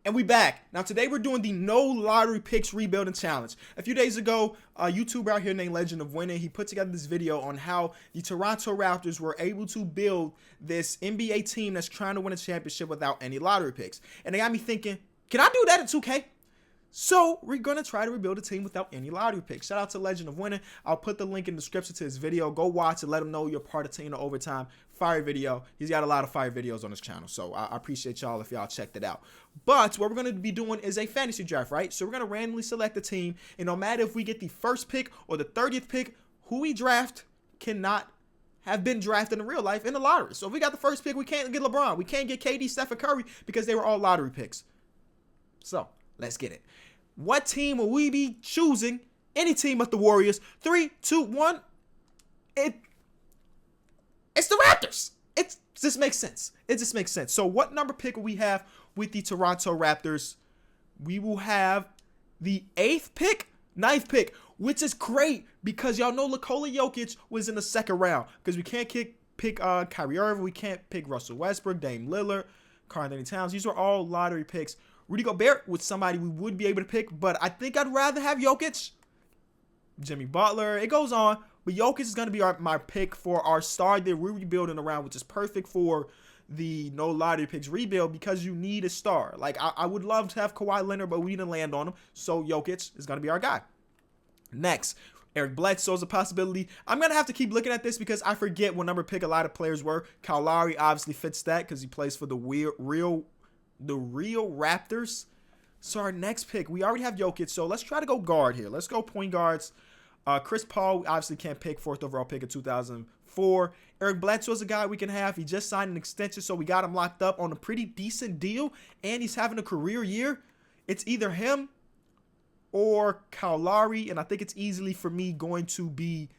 And we back. Now today we're doing the no lottery picks rebuilding challenge. A few days ago, a YouTuber out here named Legend of Winning, he put together this video on how the Toronto Raptors were able to build this NBA team that's trying to win a championship without any lottery picks. And it got me thinking, can I do that in 2K? So we're going to try to rebuild a team without any lottery picks. Shout out to Legend of Winning. I'll put the link in the description to his video. Go watch it. Let him know you're part of Team to Overtime. Fire video. He's got a lot of fire videos on his channel. So I appreciate y'all if y'all checked it out. But what we're going to be doing is a fantasy draft, right? So we're going to randomly select a team. And no matter if we get the first pick or the 30th pick, who we draft cannot have been drafted in real life in the lottery. So if we got the first pick, we can't get LeBron. We can't get KD, Stephen Curry because they were all lottery picks. So let's get it. What team will we be choosing? Any team but the Warriors. 3, 2, 1. It's the Raptors. It just makes sense. It just makes sense. So what number pick will we have with the Toronto Raptors? We will have the 8th pick, 9th pick, which is great because y'all know Nikola Jokic was in the second round because we can't pick Kyrie Irving. We can't pick Russell Westbrook, Dame Lillard, Karl-Anthony Towns. These are all lottery picks. Rudy Gobert was somebody we would be able to pick, but I think I'd rather have Jokic. Jimmy Butler, it goes on. But Jokic is going to be my pick for our star that we're rebuilding around, which is perfect for the no lottery picks rebuild because you need a star. Like, I would love to have Kawhi Leonard, but we didn't land on him. So Jokic is going to be our guy. Next, Eric Bledsoe is a possibility. I'm going to have to keep looking at this because I forget what number pick a lot of players were. Kyle Lowry obviously fits that because he plays for the real Raptors. So our next pick, we already have Jokic, so let's try to go guard here. Let's go point guards. Chris Paul, we obviously can't pick, 4th overall pick in 2004. Eric Bledsoe is a guy we can have. He just signed an extension, so we got him locked up on a pretty decent deal, and he's having a career year. It's either him or Kyle Lowry, and I think it's easily for me going to be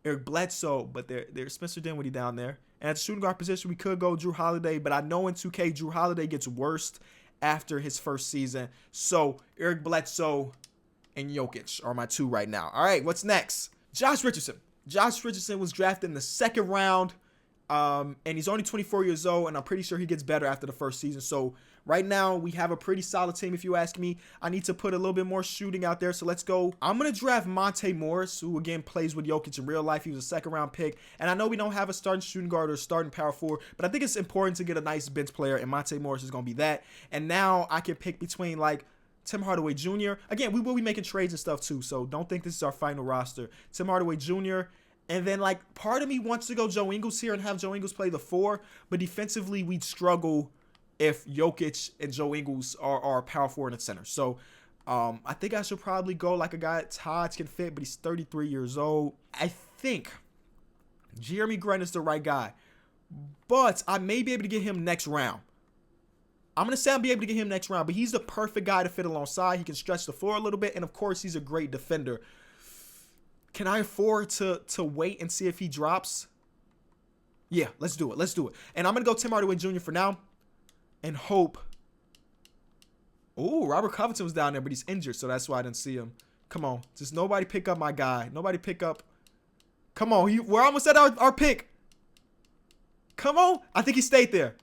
Eric Bledsoe, but there's Spencer Dinwiddie down there. And at the shooting guard position, we could go Drew Holiday, but I know in 2K, Drew Holiday gets worse after his first season. So Eric Bledsoe and Jokic are my 2 right now. All right, what's next? Josh Richardson. Josh Richardson was drafted in the 2nd round, and he's only 24 years old, and I'm pretty sure he gets better after the first season. So right now, we have a pretty solid team, if you ask me. I need to put a little bit more shooting out there, so let's go. I'm going to draft Monte Morris, who, again, plays with Jokic in real life. He was a 2nd-round pick, and I know we don't have a starting shooting guard or starting power forward, but I think it's important to get a nice bench player, and Monte Morris is going to be that. And now I can pick between, like, Tim Hardaway Jr. Again, we will be making trades and stuff, too, so don't think this is our final roster. Tim Hardaway Jr., and then, like, part of me wants to go Joe Ingles here and have Joe Ingles play the 4, but defensively, we'd struggle if Jokic and Joe Ingles are power forward and center. So I think I should probably go like a guy that Taj can fit, but he's 33 years old. I think Jeremy Grant is the right guy, but I may be able to get him next round. I'm going to say I'll be able to get him next round, but he's the perfect guy to fit alongside. He can stretch the floor a little bit, and of course, he's a great defender. Can I afford to wait and see if he drops? Yeah, let's do it. Let's do it. And I'm going to go Tim Hardaway Jr. for now. And hope. Oh, Robert Covington was down there, but he's injured, so that's why I didn't see him. Come on. Just nobody pick up my guy. Nobody pick up. Come on. We're almost at our pick. Come on. I think he stayed there.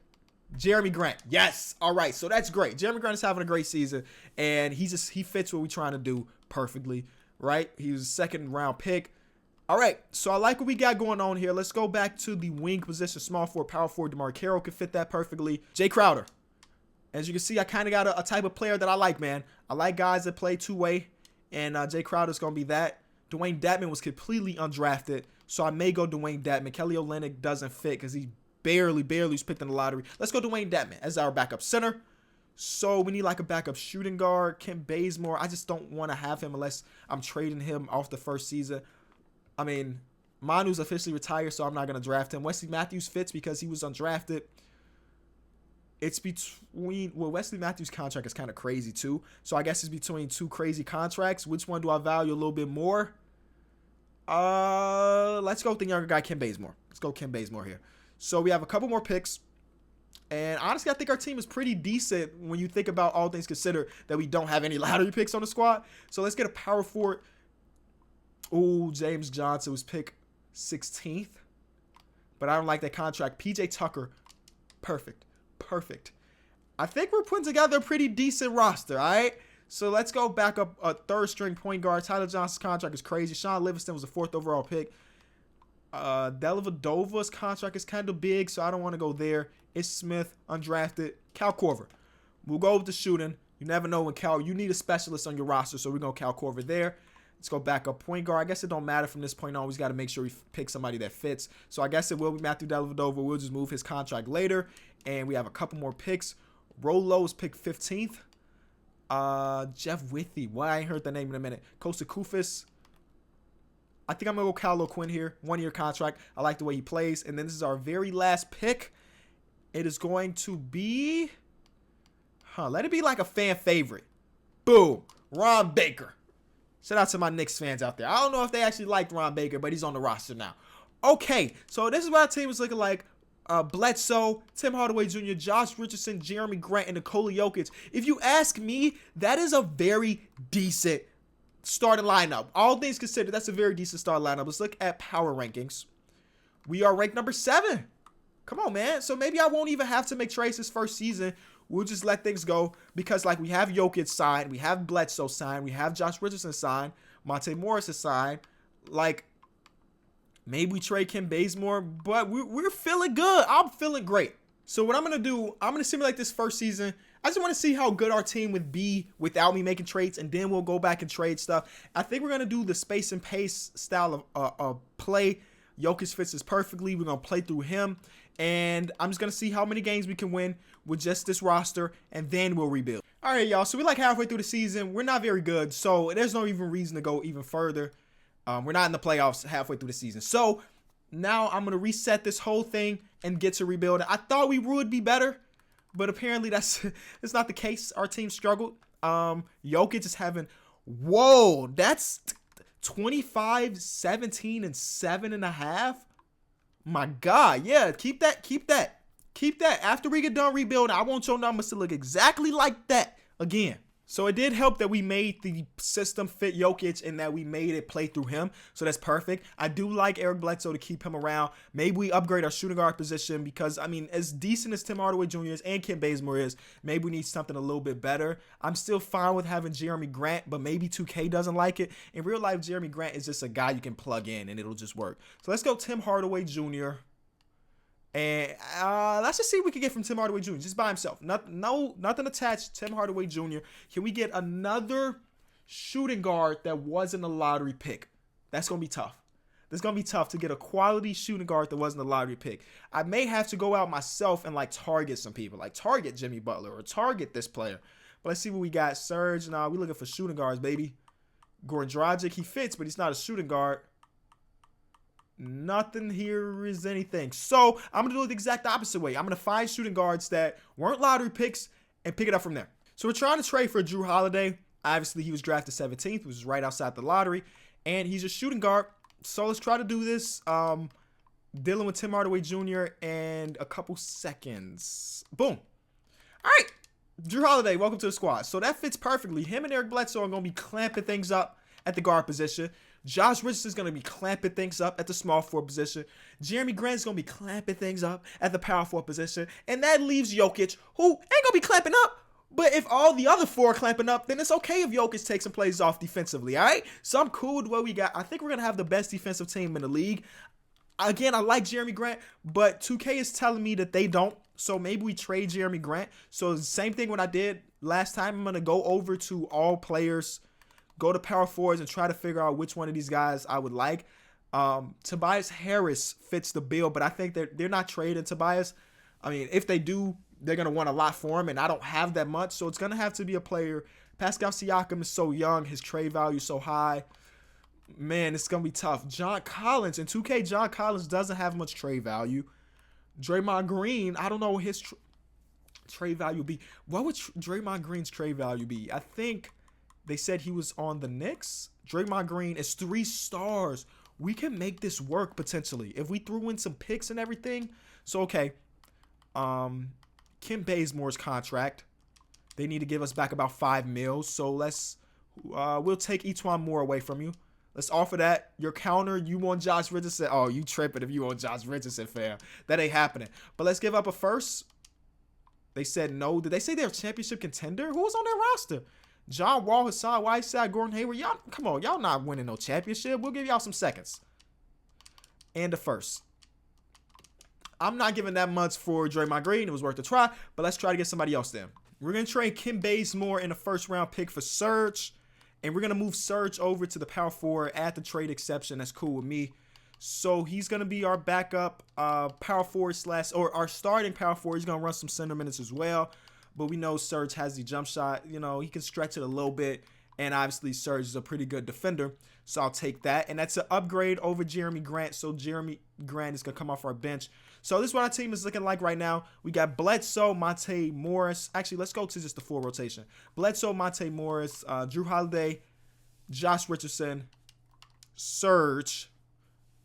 Jeremy Grant. Yes. All right. So that's great. Jeremy Grant is having a great season, and he fits what we're trying to do perfectly, right? He was a 2nd-round pick. All right, so I like what we got going on here. Let's go back to the wing position. Small forward, power forward. DeMar Carroll could fit that perfectly. Jay Crowder. As you can see, I kind of got a type of player that I like, man. I like guys that play 2-way, and Jay Crowder's going to be that. Dwayne Dedmon was completely undrafted, so I may go Dwayne Dedmon. Kelly Olynyk doesn't fit because he barely was picked in the lottery. Let's go Dwayne Dedmon as our backup center. So we need like a backup shooting guard. Kent Bazemore, I just don't want to have him unless I'm trading him off the first season. I mean, Manu's officially retired, so I'm not going to draft him. Wesley Matthews fits because he was undrafted. It's between, well, Wesley Matthews' contract is kind of crazy too. So I guess it's between 2 crazy contracts. Which one do I value a little bit more? Let's go with the younger guy, Kent Bazemore. Let's go Kent Bazemore here. So we have a couple more picks. And honestly, I think our team is pretty decent when you think about all things considered that we don't have any lottery picks on the squad. So let's get a power forward. Oh, James Johnson was picked 16th. But I don't like that contract. PJ Tucker, perfect. I think we're putting together a pretty decent roster, all right? So let's go back up a third string point guard. Tyler Johnson's contract is crazy. Sean Livingston was a 4th overall pick. Dellavedova's contract is kind of big, so I don't want to go there. Ish Smith, undrafted. Cal Korver. We'll go with the shooting. You never know when you need a specialist on your roster, so we're going to Cal Korver there. Let's go back up point guard. I guess it don't matter from this point on. We got to make sure we pick somebody that fits. So I guess it will be Matthew Dellavedova. We'll just move his contract later. And we have a couple more picks. Rolo is picked 15th. Jeff Withy. Well, I ain't heard the name in a minute. Kosta Koufis. I think I'm going to go Kyle O'Quinn here. 1-year contract. I like the way he plays. And then this is our very last pick. It is going to be... let it be like a fan favorite. Boom. Ron Baker. Shout out to my Knicks fans out there. I don't know if they actually liked Ron Baker, but he's on the roster now. Okay, so this is what our team is looking like. Bledsoe, Tim Hardaway Jr., Josh Richardson, Jeremy Grant, and Nikola Jokic. If you ask me, that is a very decent starting lineup. All things considered, that's a very decent starting lineup. Let's look at power rankings. We are ranked number 7. Come on, man. So maybe I won't even have to make trades this first season. We'll just let things go because, like, we have Jokic signed, we have Bledsoe signed, we have Josh Richardson signed, Monte Morris is signed. Like, maybe we trade Kim Bazemore, but we're feeling good. I'm feeling great. So what I'm going to do, I'm going to simulate this first season. I just want to see how good our team would be without me making trades, and then we'll go back and trade stuff. I think we're going to do the space and pace style of play. Jokic fits this perfectly. We're going to play through him, and I'm just going to see how many games we can win with just this roster, and then we'll rebuild. All right, y'all. So we're like halfway through the season. We're not very good, so there's no even reason to go even further. We're not in the playoffs halfway through the season. So now I'm going to reset this whole thing and get to rebuilding. I thought we would be better, but apparently that's not the case. Our team struggled. Jokic is having, whoa, that's 25, 17, and 7.5. My God. Yeah, keep that. After we get done rebuilding, I want your numbers to look exactly like that again. So it did help that we made the system fit Jokic and that we made it play through him. So that's perfect. I do like Eric Bledsoe to keep him around. Maybe we upgrade our shooting guard position because, I mean, as decent as Tim Hardaway Jr. is and Kim Bazemore is, maybe we need something a little bit better. I'm still fine with having Jeremy Grant, but maybe 2K doesn't like it. In real life, Jeremy Grant is just a guy you can plug in and it'll just work. So let's go Tim Hardaway Jr. And let's just see what we can get from Tim Hardaway Jr. just by himself. Nothing attached. Tim Hardaway Jr. Can we get another shooting guard that wasn't a lottery pick? That's going to be tough. It's going to be tough to get a quality shooting guard that wasn't a lottery pick. I may have to go out myself and, like, target some people. Like, target Jimmy Butler or target this player. But let's see what we got. Serge, we're looking for shooting guards, baby. Goran Dragic, he fits, but he's not a shooting guard. Nothing here is anything. So I'm going to do it the exact opposite way. I'm going to find shooting guards that weren't lottery picks and pick it up from there. So we're trying to trade for Drew Holiday. Obviously, he was drafted 17th, which is right outside the lottery. And he's a shooting guard. So let's try to do this. Dealing with Tim Hardaway Jr. in a couple seconds. Boom. All right. Drew Holiday, welcome to the squad. So that fits perfectly. Him and Eric Bledsoe are going to be clamping things up at the guard position. Josh Richardson's going to be clamping things up at the small forward position. Jeremy Grant's going to be clamping things up at the power forward position. And that leaves Jokic, who ain't going to be clamping up. But if all the other four are clamping up, then it's okay if Jokic takes some plays off defensively, all right? So I'm cool with what we got. I think we're going to have the best defensive team in the league. Again, I like Jeremy Grant, but 2K is telling me that they don't. So maybe we trade Jeremy Grant. So the same thing what I did last time. I'm going to go over to all players, go to power forwards, and try to figure out which one of these guys I would like. Tobias Harris fits the bill, but I think they're not trading Tobias. I mean, if they do, they're going to want a lot for him, and I don't have that much. So it's going to have to be a player. Pascal Siakam is so young. His trade value is so high. Man, it's going to be tough. John Collins. In 2K, John Collins doesn't have much trade value. Draymond Green, I don't know what his trade value be. What would Draymond Green's trade value be? I think they said he was on the Knicks. Draymond Green is 3 stars. We can make this work potentially if we threw in some picks and everything. So, okay. Kim Bazemore's contract. They need to give us back about $5 million. So we'll take Etuan Moore away from you. Let's offer that. Your counter, you want Josh Richardson. Oh, you tripping if you want Josh Richardson, fam. That ain't happening. But let's give up a first. They said no. Did they say they're a championship contender? Who was on their roster? John Wall, Hassan Whiteside, Gordon Hayward. Y'all, come on. Y'all not winning no championship. We'll give y'all some seconds. And the first. I'm not giving that much for Draymond Green. It was worth a try. But let's try to get somebody else then. We're going to trade Kim Bazemore in a first-round pick for Serge. And we're going to move Serge over to the power forward at the trade exception. That's cool with me. So he's going to be our backup power forward or our starting power forward. He's going to run some center minutes as well. But we know Serge has the jump shot. You know, he can stretch it a little bit. And obviously Serge is a pretty good defender. So I'll take that. And that's an upgrade over Jeremy Grant. So Jeremy Grant is going to come off our bench. So this is what our team is looking like right now. We got Bledsoe, Monte Morris. Actually, let's go to just the full rotation. Bledsoe, Monte Morris, Drew Holiday, Josh Richardson, Serge,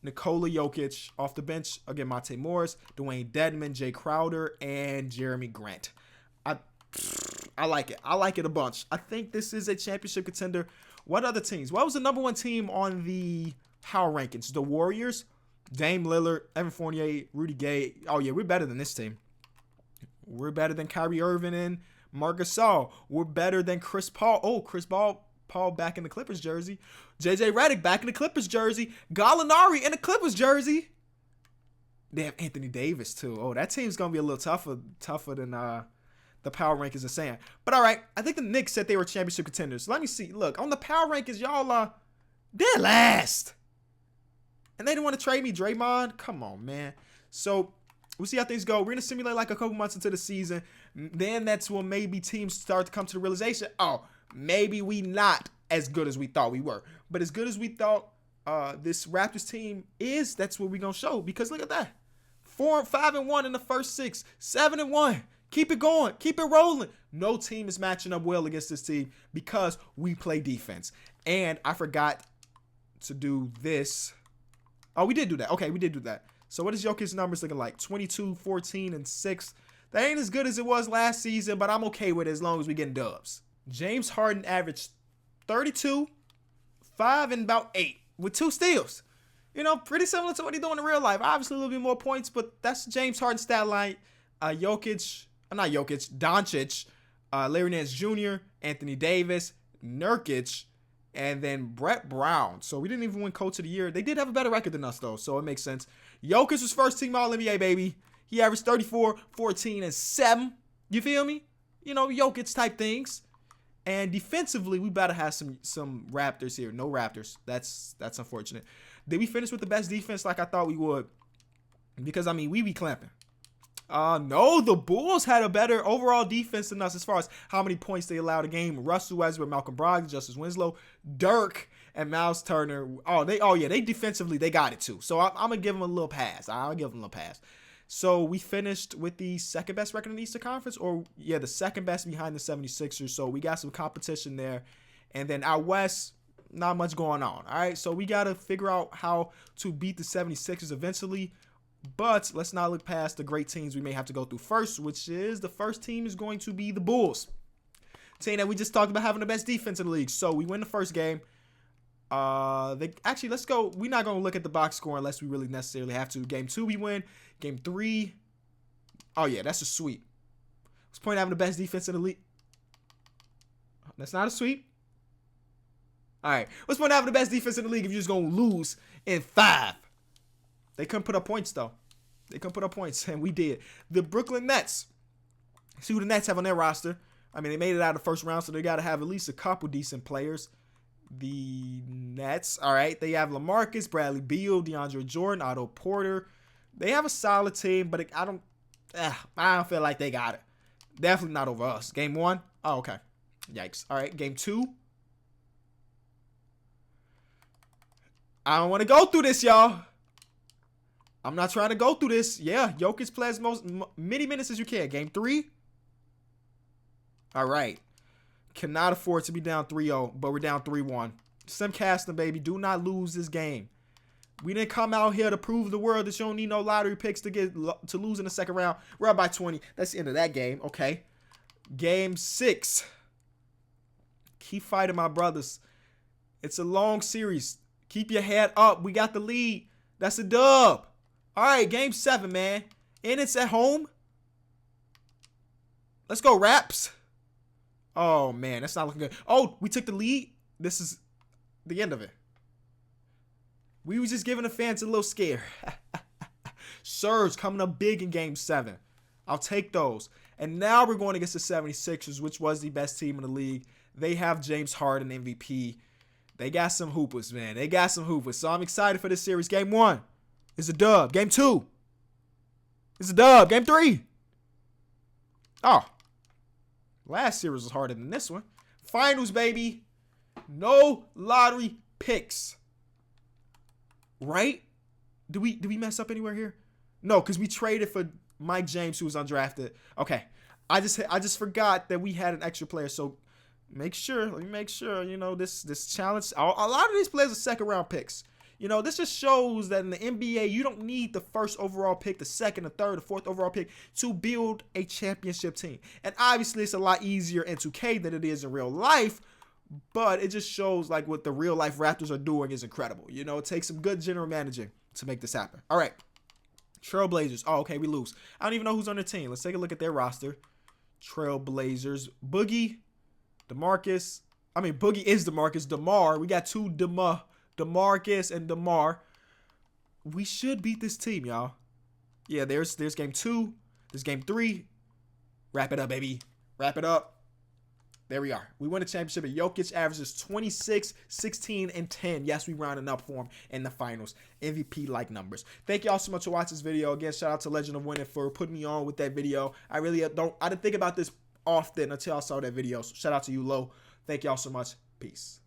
Nikola Jokic. Off the bench, again, Monte Morris, Dwayne Dedmon, Jay Crowder, and Jeremy Grant. I like it. I like it a bunch. I think this is a championship contender. What other teams? What was the number one team on the power rankings? The Warriors, Dame Lillard, Evan Fournier, Rudy Gay. Oh, yeah, we're better than this team. We're better than Kyrie Irving and Marc Gasol. We're better than Chris Paul. Oh, Chris Paul back in the Clippers jersey. JJ Redick back in the Clippers jersey. Gallinari in the Clippers jersey. They have Anthony Davis, too. Oh, that team's going to be a little tougher than the power rankings are saying. But all right, I think the Knicks said they were championship contenders. Let me see. Look, on the power rankings, y'all they're last. And they didn't want to trade me Draymond. Come on, man. So we'll see how things go. We're going to simulate like a couple months into the season. Then that's when maybe teams start to come to the realization, oh, maybe we not as good as we thought we were. But as good as we thought this Raptors team is, that's what we're going to show. Because look at that. 5-1 in the first 6. 7-1. Keep it going. Keep it rolling. No team is matching up well against this team because we play defense. And I forgot to do this. Oh, we did do that. Okay, we did do that. So what is Jokic's numbers looking like? 22, 14, and 6. That ain't as good as it was last season, but I'm okay with it as long as we getting dubs. James Harden averaged 32, 5, and about 8 with 2 steals. You know, pretty similar to what he's doing in real life. Obviously, a little bit more points, but that's James Harden's stat line. Doncic, Larry Nance Jr., Anthony Davis, Nurkic, and then Brett Brown. So we didn't even win Coach of the Year. They did have a better record than us, though, so it makes sense. Jokic was first team All-NBA, baby. He averaged 34, 14, and 7. You feel me? You know, Jokic type things. And defensively, we better have some Raptors here. No Raptors. That's unfortunate. Did we finish with the best defense like I thought we would? Because, I mean, we be clamping. No, the Bulls had a better overall defense than us as far as how many points they allowed a game. Russell Westbrook, Malcolm Brogdon, Justice Winslow, Dirk, and Miles Turner. They defensively, they got it too. So I'm going to give them a little pass. I'll give them a little pass. So we finished with the second best record in the Eastern Conference, the second best behind the 76ers. So we got some competition there. And then out West, not much going on. All right, so we got to figure out how to beat the 76ers eventually. But let's not look past the great teams we may have to go through first, which is the first team is going to be the Bulls. Team that we just talked about having the best defense in the league. So we win the first game. Let's go. We're not going to look at the box score unless we really necessarily have to. Game 2, we win. Game 3. Oh, yeah, that's a sweep. What's the point of having the best defense in the league? That's not a sweep. All right. What's the point of having the best defense in the league if you're just going to lose in 5? They couldn't put up points, though. They couldn't put up points, and we did. The Brooklyn Nets. See who the Nets have on their roster. I mean, they made it out of the first round, so they got to have at least a couple decent players. The Nets, all right, they have LaMarcus, Bradley Beal, DeAndre Jordan, Otto Porter. They have a solid team, but I don't feel like they got it. Definitely not over us. Game 1? Oh, okay. Yikes. All right, game 2. I don't want to go through this, y'all. I'm not trying to go through this. Yeah, Jokic plays many minutes as you can. Game 3. All right. Cannot afford to be down 3-0, but we're down 3-1. Sim Caston, baby. Do not lose this game. We didn't come out here to prove the world that you don't need no lottery picks to lose in the second round. We're up by 20. That's the end of that game. Okay. Game 6. Keep fighting, my brothers. It's a long series. Keep your head up. We got the lead. That's a dub. All right, game 7, man. And it's at home. Let's go, Raps. Oh, man, that's not looking good. Oh, we took the lead. This is the end of it. We was just giving the fans a little scare. Surge coming up big in Game 7. I'll take those. And now we're going against the 76ers, which was the best team in the league. They have James Harden MVP. They got some hoopers, man. They got some hoopers. So I'm excited for this series. Game 1 is a dub. Game 2 is a dub. Game 3. Oh. Last series was harder than this one. Finals, baby. No lottery picks. Right? Did we mess up anywhere here? No, because we traded for Mike James, who was undrafted. Okay. I just forgot that we had an extra player. So let me make sure, you know, this challenge. A lot of these players are second round picks. You know, this just shows that in the NBA, you don't need the first overall pick, the second, the third, the fourth overall pick to build a championship team. And obviously, it's a lot easier in 2K than it is in real life. But it just shows like what the real life Raptors are doing is incredible. You know, it takes some good general managing to make this happen. All right. Trailblazers. Oh, okay, we lose. I don't even know who's on their team. Let's take a look at their roster. Trailblazers. Boogie. DeMarcus. I mean, Boogie is DeMarcus. DeMar. We got two DeMarcus and DeMar. We should beat this team, y'all. Yeah, there's game 2. There's game 3. Wrap it up, baby. Wrap it up. There we are. We won the championship. And Jokic averages 26, 16, and 10. Yes, we rounding up for him in the finals. MVP-like numbers. Thank y'all so much for watching this video. Again, shout out to Legend of Winning for putting me on with that video. I didn't think about this often until I saw that video. So shout out to you, Lo. Thank y'all so much. Peace.